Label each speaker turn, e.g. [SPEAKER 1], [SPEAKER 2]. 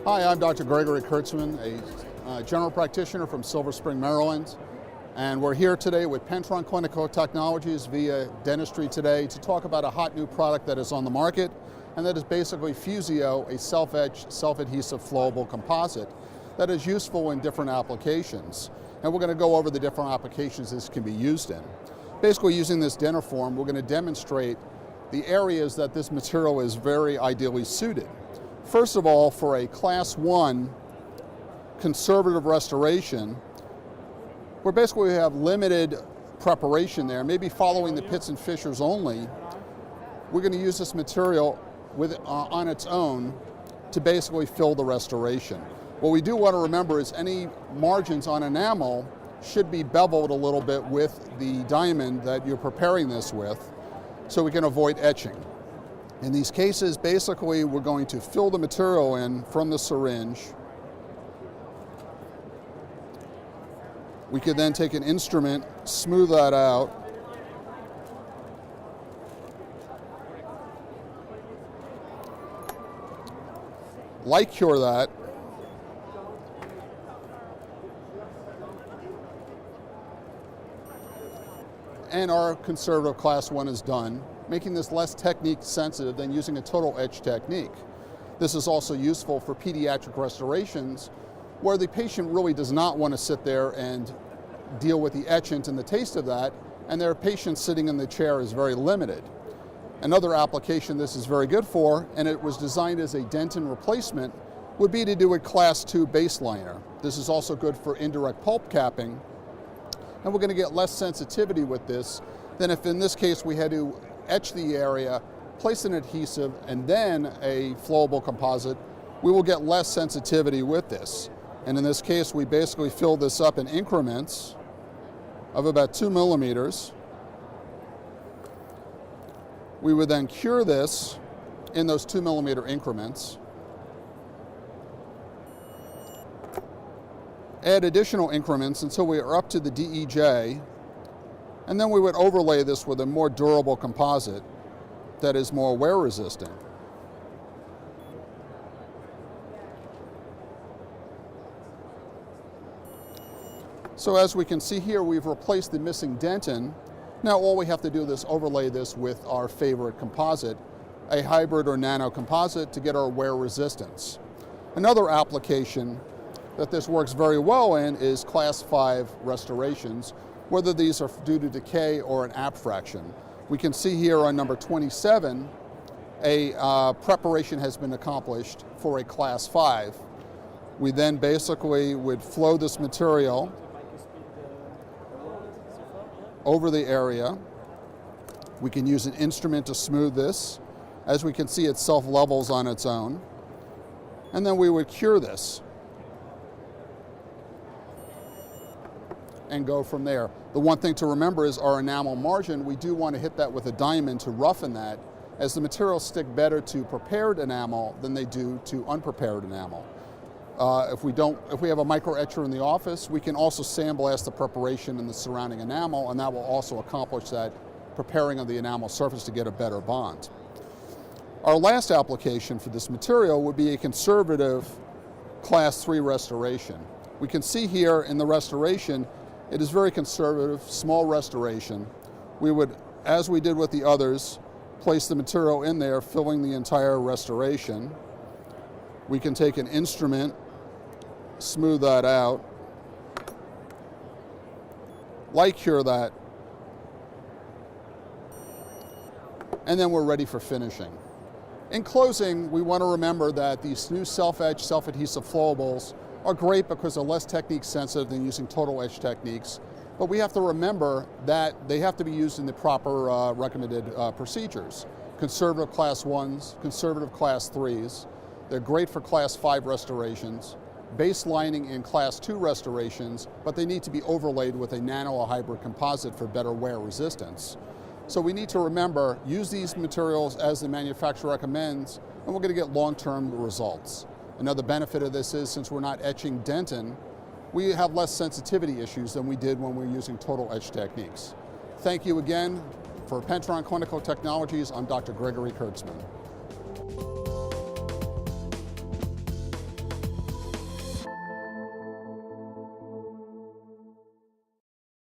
[SPEAKER 1] Hi, I'm Dr. Gregory Kurtzman, a general practitioner from Silver Spring, Maryland. And we're here today with Pentron Clinical Technologies via Dentistry Today to talk about a hot new product that is on the market, and that is basically Fusio, a self-etch, self-adhesive flowable composite that is useful in different applications. And we're going to go over the different applications this can be used in. Basically, using this dentiform, we're going to demonstrate the areas that this material is very ideally suited. First of all, for a Class 1 conservative restoration, where basically we have limited preparation there, maybe following the pits and fissures only, we're going to use this material on its own to basically fill the restoration. What we do want to remember is any margins on enamel should be beveled a little bit with the diamond that you're preparing this with, so we can avoid etching. In these cases, basically, we're going to fill the material in from the syringe. We could then take an instrument, smooth that out, light cure that, and our conservative Class 1 is done, making this less technique sensitive than using a total etch technique. This is also useful for pediatric restorations where the patient really does not want to sit there and deal with the etchant and the taste of that, and their patient sitting in the chair is very limited. Another application this is very good for, and it was designed as a dentin replacement, would be to do a Class 2 baseliner. This is also good for indirect pulp capping, and we're going to get less sensitivity with this than if in this case we had to etch the area, place an adhesive, and then a flowable composite. We will get less sensitivity with this. And in this case, we basically fill this up in increments of about 2 millimeters. We would then cure this in those 2 millimeter increments. Add additional increments until we are up to the DEJ, and then we would overlay this with a more durable composite that is more wear resistant. So as we can see here, we've replaced the missing dentin. Now all we have to do is overlay this with our favorite composite, a hybrid or nano composite, to get our wear resistance. Another application that this works very well in is Class 5 restorations, whether these are due to decay or an abfraction. We can see here on number 27, a preparation has been accomplished for a Class 5. We then basically would flow this material over the area. We can use an instrument to smooth this. As we can see, it self-levels on its own. And then we would cure this and go from there. The one thing to remember is our enamel margin. We do want to hit that with a diamond to roughen that, as the materials stick better to prepared enamel than they do to unprepared enamel. If we have a micro etcher in the office, we can also sandblast the preparation in the surrounding enamel, and that will also accomplish that preparing of the enamel surface to get a better bond. Our last application for this material would be a conservative Class 3 restoration. We can see here in the restoration, it is very conservative, small restoration. We would, as we did with the others, place the material in there, filling the entire restoration. We can take an instrument, smooth that out, light cure that, and then we're ready for finishing. In closing, we want to remember that these new self-etch, self-adhesive flowables are great because they're less technique sensitive than using total etch techniques, but we have to remember that they have to be used in the proper recommended procedures. Conservative Class 1s, conservative Class 3s. They're great for Class 5 restorations, baselining in Class 2 restorations, but they need to be overlaid with a nano or hybrid composite for better wear resistance. So we need to remember, use these materials as the manufacturer recommends, and we're going to get long-term results. Another benefit of this is, since we're not etching dentin, we have less sensitivity issues than we did when we were using total etch techniques. Thank you again. For Pentron Clinical Technologies, I'm Dr. Gregory Kurtzman.